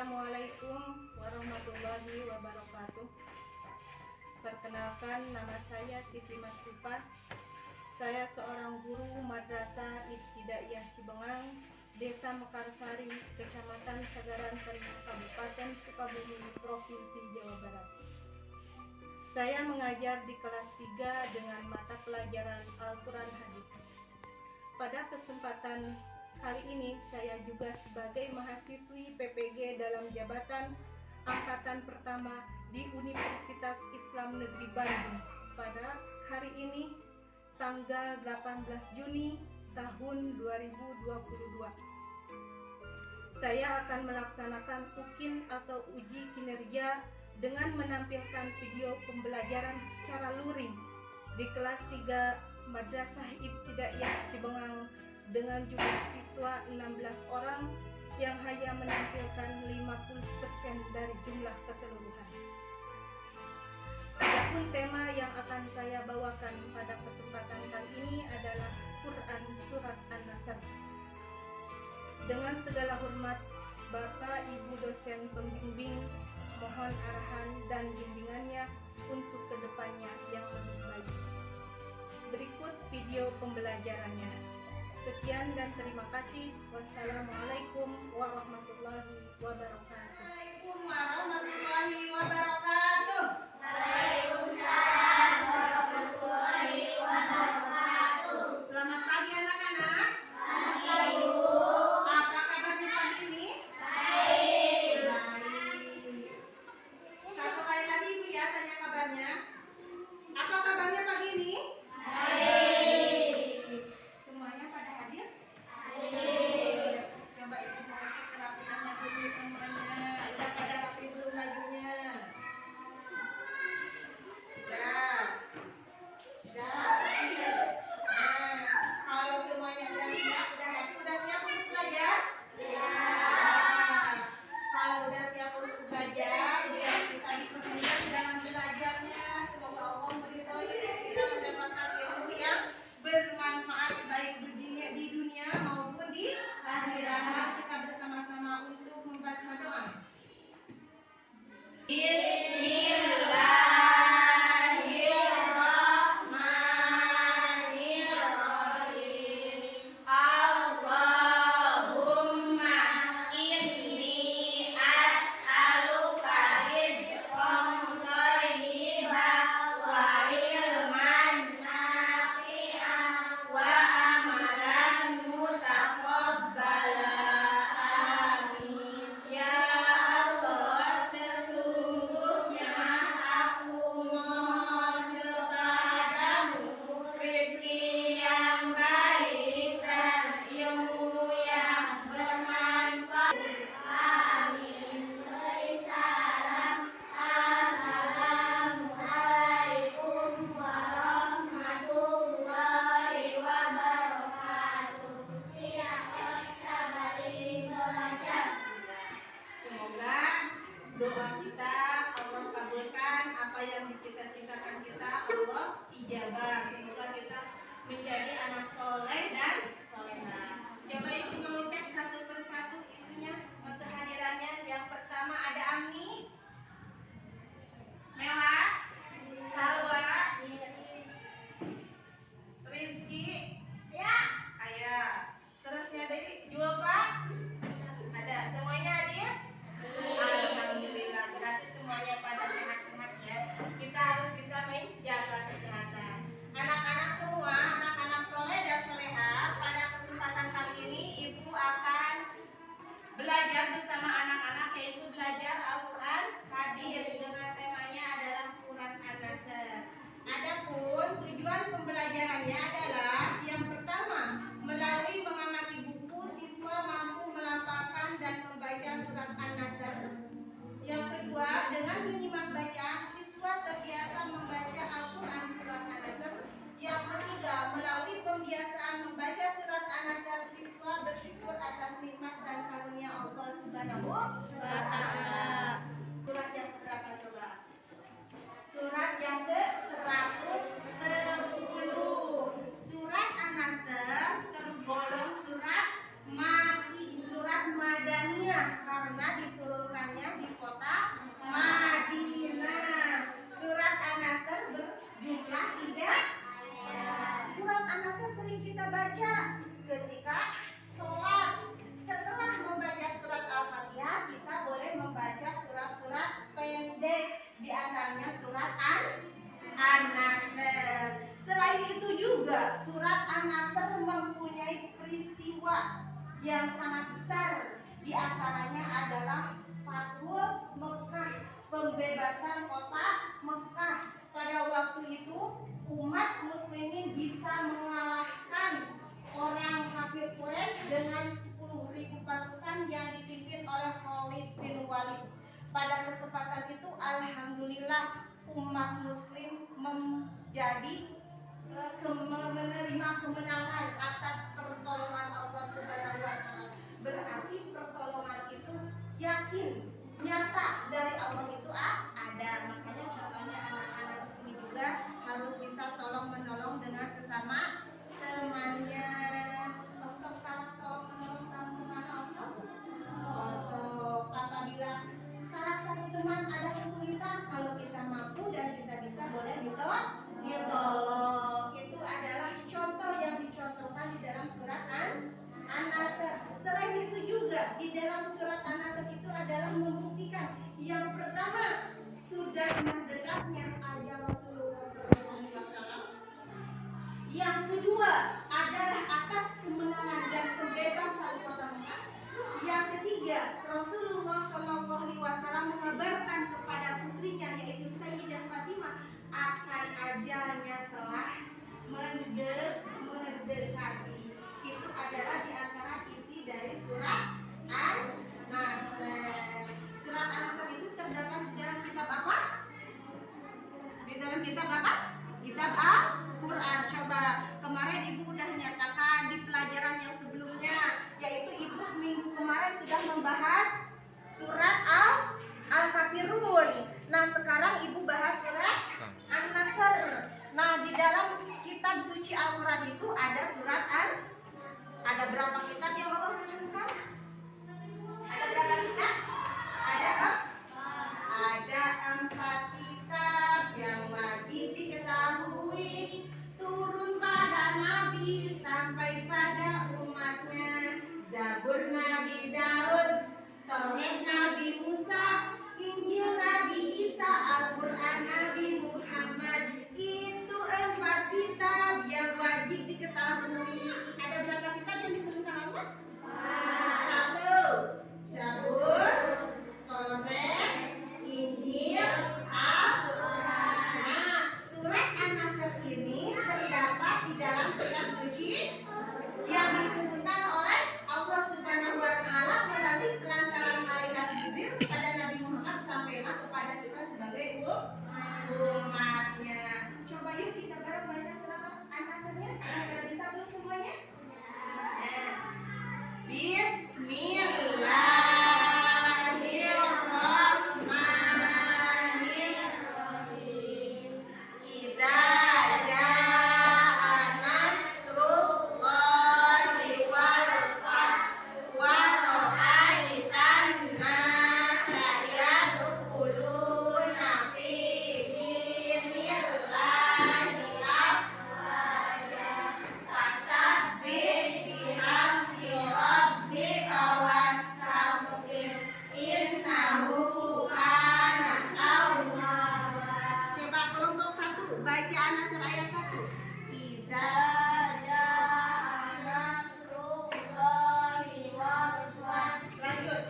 Assalamualaikum warahmatullahi wabarakatuh. Perkenalkan, nama saya Siti Masrifa. Saya seorang guru Madrasah Ibtidaiyah Cibengang, Desa Mekarsari, Kecamatan Sagaranten, Kabupaten Sukabumi, Provinsi Jawa Barat. Saya mengajar di kelas 3 dengan mata pelajaran Al-Quran Hadis. Pada kesempatan kali ini saya juga sebagai mahasiswi PPG dalam jabatan angkatan pertama di Universitas Islam Negeri Bandung pada hari ini tanggal 18 Juni tahun 2022. Saya akan melaksanakan UKIN atau uji kinerja dengan menampilkan video pembelajaran secara luring di kelas 3 Madrasah Ibtidaiyah Cibengang dengan jumlah siswa 16 orang yang hanya menampilkan 50% dari jumlah keseluruhan. Adapun tema yang akan saya bawakan pada kesempatan kali ini adalah Quran Surat An-Nasr. Dengan segala hormat Bapak Ibu dosen pembimbing, mohon arahan dan bimbingannya untuk kedepannya yang lebih baik. Berikut video pembelajarannya. Sekian dan terima kasih. Wassalamualaikum warahmatullahi wabarakatuh. Waalaikumsalam warahmatullahi wabarakatuh. Waalaikumsalam warahmatullahi wabarakatuh. Selamat pagi anak-anak. Pagi, Bu. Apa kabarnya pagi ini? Baik. Baik. Satu kali lagi Ibu ya tanya kabarnya. Apa kabarnya pagi ini? Baik. Semuanya pada hadir? Baik. Coba Ibu mau cek kerapiannya dulu semuanya. Udah pada rapi belum bajunya? Udah. Udah rapi. Nah, kalau semuanya udah siap, udah rapi, udah siap untuk belajar? Ya. Nah, kalau udah siap untuk belajar, biar kita dipermudah dalam belajarnya. Semoga Allah meridhoi kita mendapatkan ilmu yang bermanfaat baik di dunia maupun di akhirat. Kita bersama-sama untuk membaca doa. Bismillahirrahmanirrahim. Allahumma inni as'aluka rizqan thayyiban wa ilman nafi'an wa amalan mutaqabbala. Amin. Ya Allah, sesungguhnya aku mohon kepadamu rezeki yang baik dan ilmu yang bermanfaat. Amin. Beri salam. Assalamualaikum warahmatullahi wabarakatuh. Silakan sabari belajar. Semoga doa kita Allah kabulkan, apa yang dicita-citakan kita Allah ijabah. Semoga kita menjadi anak soleh dan solehah. Coba Ibu mau cek satu persatu itunya kehadirannya. Yang pertama ada Ami, Mela, Salwa, Rizky, Ya. Ayah. Terusnya dari Julfa, ada. Semuanya hadir? Alhamdulillah, berarti semuanya pada sehat-sehat ya. Kita harus bisa menjaga kesehatan. Anak-anak semua, anak-anak soleh dan solehah, pada kesempatan kali ini Ibu akan belajar bersama anak-anak, yaitu belajar Al-Quran Hadis dengan temanya adalah Surat An-Nasr. Adapun tujuan pembelajarannya adalah yang pertama, melalui mengamati buku, siswa mampu melafalkan dan membaca Surat An-Nasr. Yang kedua, dengan menyimak bacaan, siswa terbiasa membaca Al-Quran Surat An-Nasr. Yang ketiga, melalui pembiasaan membaca Surat An-Nasr, siswa bersyukur atas nikmat dan karunia Allah Subhanahu wa Ta'ala. Surat yang berapa coba? Surat yang ke-110. Surat An-Nasr tergolong surat Madaniyah karena diturunkan peristiwa yang sangat besar. Di antaranya adalah Fathul Mekah, pembebasan kota Mekah. Pada waktu itu umat muslimin bisa mengalahkan orang kafir Quraisy dengan 10.000 pasukan yang dipimpin oleh Khalid bin Walid. Pada kesempatan itu alhamdulillah umat muslim menerima kemenangan atas pertolongan Allah Subhanahu wa taala. Berarti pertolongan itu yakin, nyata dari Allah itu ada. Makanya contohnya anak-anak di sini juga harus bisa tolong menolong dengan sesama temannya. Osok tolong menolong sama teman osok. Apabila salah satu teman ada kesulitan, kalau kita mampu dan kita bisa boleh ditolong. Itu adalah contoh yang dicontohkan di dalam surat An-Nasr. Selain itu juga di dalam surat An-Nasr itu adalah membuktikan yang pertama sudah mendekatnya ajal Rasulullah SAW. Yang kedua adalah atas kemenangan dan kebebasan kota Mekah. Yang ketiga, Rasulullah SAW mengabarkan kepada putrinya yaitu Sayyidah Fatimah akan ajalnya telah mendekati. Itu adalah di antara isi dari surat An-Nasr. Surat An-Nasr itu terdapat di dalam kitab apa? Di dalam kitab apa? Kitab Al-Quran. Coba kemarin Ibu udah nyatakan di pelajaran yang sebelumnya, yaitu Ibu minggu kemarin sudah membahas surat Al-Kafirun. Nah sekarang Ibu bahas surat An-Nasr. Nah di dalam kitab suci Al-Quran itu ada surat ada berapa kitab yang Bapak menemukan? Ada berapa kitab? Ada 4 kitab yang wajib diketahui, turun pada Nabi sampai pada umatnya. Zabur Nabi Daud, Taurat Nabi Musa, Injil Nabi Isa, Al-Quran Nabi Muhammad. Itu 4 kitab yang wajib diketahui. Ada berapa kitab yang diturunkan Allah? 1. Zabur, Taurat, Injil, Al-Quran. Nah, surat An-Nasr ini terdapat di dalam kitab suci yang diturunkan oleh Allah Subhanahu wa taala melalui pelantaran malaikat Jibril pada Nabi Muhammad sampailah kepada kita sebagai umatnya. Coba yuk kita bareng baca surat An-Nasr-nya. Ada bisa belum semuanya? Bismillahirrahmanirrahim. Idza jaa nasrullahi wal fath wa ra'aitan nasa yadkhuluna fi dinillahi afwaja fasabbih bihamdi rabbika wastaghfir innahu kana tawwaba. Coba kelompok 1 baca An-Nasr ayat 1. Idza jaa nasrullahi wal fath. Lanjut.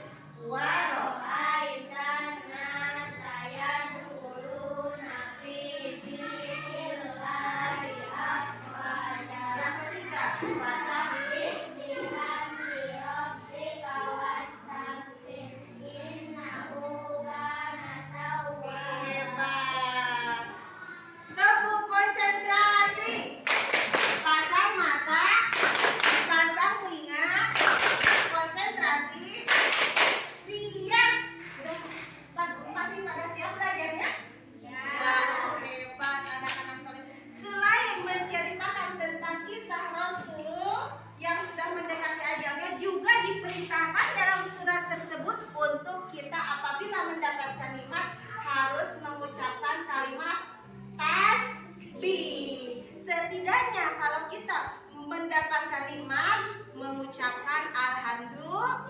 Wa ra'aitan nasa yadkhuluna fi dinillahi afwaja. Yang ketiga, fasabbih bihamdi rabbika wastaghfir innahu kana tawwaba. Hebat. Tepuk konsentrasi. Pasang mata, pasang telinga, konsentrasi. Siap. Masih pada siap belajarnya? Hebat anak-anak soleh. Selain menceritakan tentang kisah Rasul yang sudah mendekati ajalnya, juga diperintahkan dalam surat tersebut untuk kita apabila mendapatkan nikmat harus mengucapkan kalimat tasbih. Setidaknya kalau kita mendapatkan nikmat mengucapkan alhamdulillah.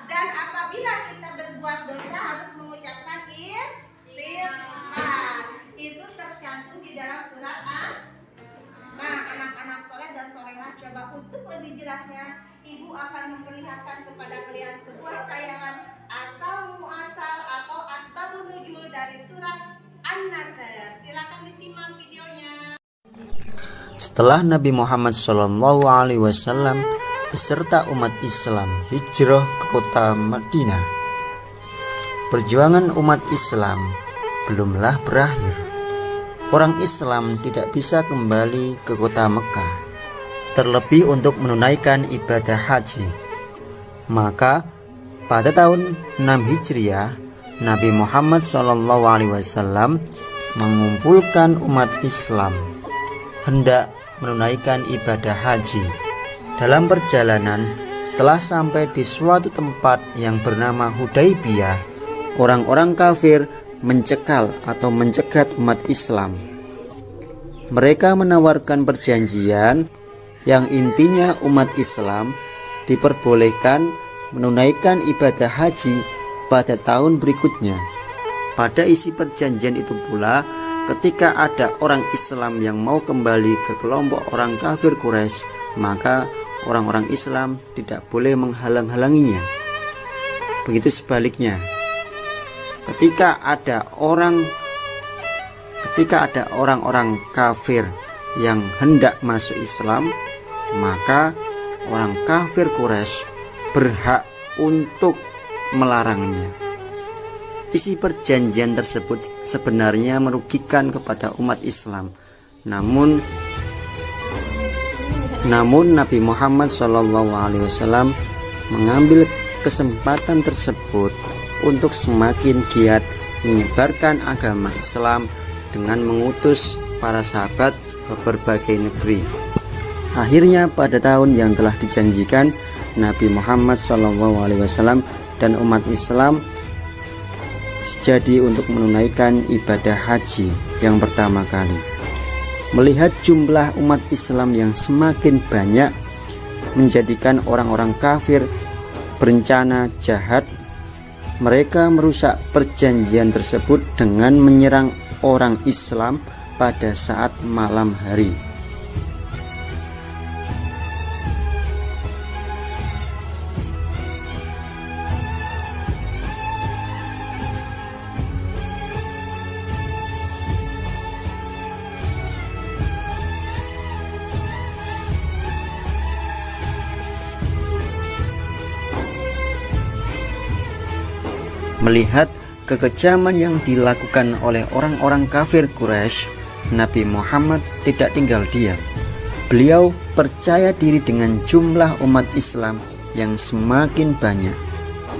Dan apabila kita berbuat dosa harus mengucapkan istighfar. Itu tercantum di dalam surat Nah, anak-anak soleh dan solehah. Coba untuk lebih jelasnya, Ibu akan memperlihatkan kepada kalian sebuah tayangan asal muasal atau asbabun nuzul dari surat An-Nasr. Silakan disimak videonya. Setelah Nabi Muhammad SAW beserta umat Islam hijrah ke kota Madinah, perjuangan umat Islam belumlah berakhir. Orang Islam tidak bisa kembali ke kota Mekah, terlebih untuk menunaikan ibadah haji. Maka pada tahun 6 Hijriah, Nabi Muhammad SAW mengumpulkan umat Islam hendak menunaikan ibadah haji. Dalam perjalanan, setelah sampai di suatu tempat yang bernama Hudaybiyah, orang-orang kafir mencekal atau mencegat umat Islam. Mereka menawarkan perjanjian yang intinya umat Islam diperbolehkan menunaikan ibadah haji pada tahun berikutnya. Pada isi perjanjian itu pula, ketika ada orang Islam yang mau kembali ke kelompok orang kafir Quraisy, maka orang-orang Islam tidak boleh menghalang-halanginya. Begitu sebaliknya, ketika ada orang-orang kafir yang hendak masuk Islam, maka orang kafir Quraisy berhak untuk melarangnya. Isi perjanjian tersebut sebenarnya merugikan kepada umat Islam. Namun Nabi Muhammad SAW mengambil kesempatan tersebut untuk semakin giat menyebarkan agama Islam dengan mengutus para sahabat ke berbagai negeri. Akhirnya pada tahun yang telah dijanjikan, Nabi Muhammad SAW dan umat Islam jadi untuk menunaikan ibadah haji yang pertama kali. Melihat jumlah umat Islam yang semakin banyak menjadikan orang-orang kafir berencana jahat. Mereka merusak perjanjian tersebut dengan menyerang orang Islam pada saat malam hari. Melihat kekejaman yang dilakukan oleh orang-orang kafir Quraisy, Nabi Muhammad tidak tinggal diam. Beliau percaya diri dengan jumlah umat Islam yang semakin banyak,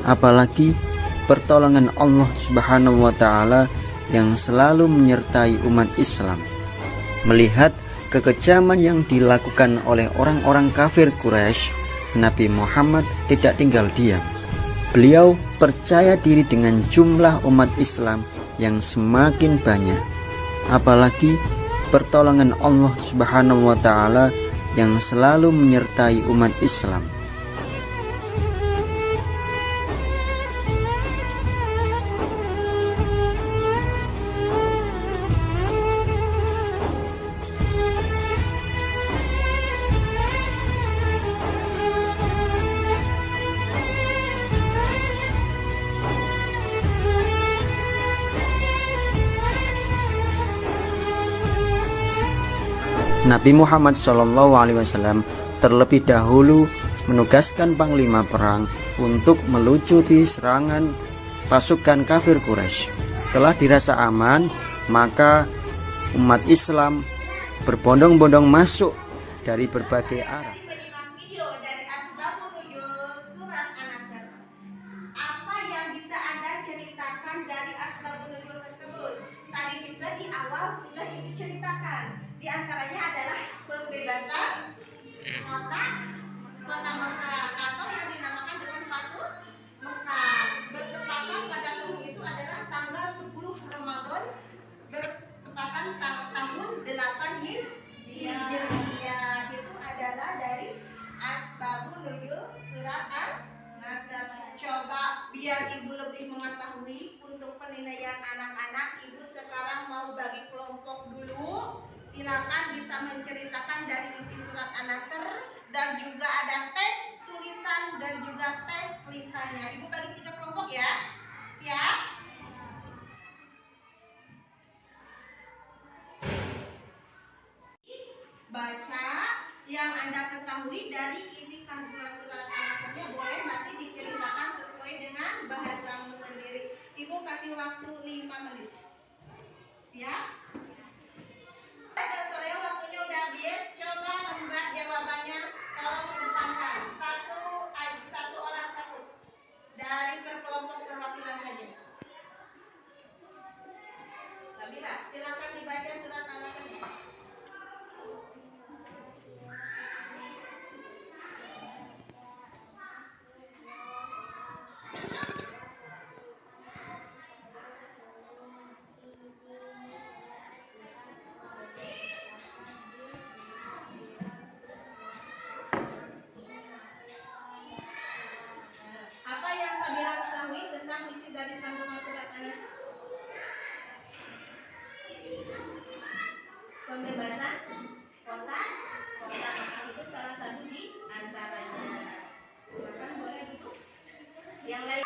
apalagi pertolongan Allah Subhanahu wa Ta'ala yang selalu menyertai umat Islam. Melihat kekejaman yang dilakukan oleh orang-orang kafir Quraisy, Nabi Muhammad tidak tinggal diam. Beliau percaya diri dengan jumlah umat Islam yang semakin banyak, apalagi pertolongan Allah Subhanahu wa Ta'ala yang selalu menyertai umat Islam. Nabi Muhammad SAW terlebih dahulu menugaskan panglima perang untuk melucuti serangan pasukan kafir Quraisy. Setelah dirasa aman, maka umat Islam berbondong-bondong masuk dari berbagai arah. Menyimak video dari Asbabun Nuzul surat An-Nasr. Apa yang bisa Anda ceritakan dari Asbabun Nuzul tersebut? Tadi juga di awal sudah Ibu ceritakan. Di antaranya adalah pembebasan kota Mekah atau yang dinamakan dengan Fatu Mekah. Bertepatan pada tahun itu adalah tanggal 10 Ramadan, bertepatan tahun 8 Hijriah. Itu adalah dari Asbabun Nuzul surat An-Nasr. Coba biar Ibu lebih mengetahui untuk penilaian anak-anak, Ibu sekarang mau bagi kelompok dulu. Silakan bisa menceritakan dari isi surat An-Nasr, dan juga ada tes tulisan dan juga tes lisannya. Ibu bagi 3 kelompok ya. Siap? Baca yang Anda ketahui dari isi kandungan surat An-Nasrnya, boleh nanti diceritakan sesuai dengan bahasamu sendiri. Ibu kasih waktu 5 menit. Siap? Dan sore waktunya udah habis. Coba lembar jawabannya tolong kedepankan. Satu orang satu. Dari berkelompok perwakilan saja. Nabila, silakan dibaca surat An-Nasrnya. Apa yang Sabila ketahui tentang isi dari kandungan surat An-Nasr? Pembebasan kota, itu salah satu di antaranya. Silakan boleh duduk. Yang lain.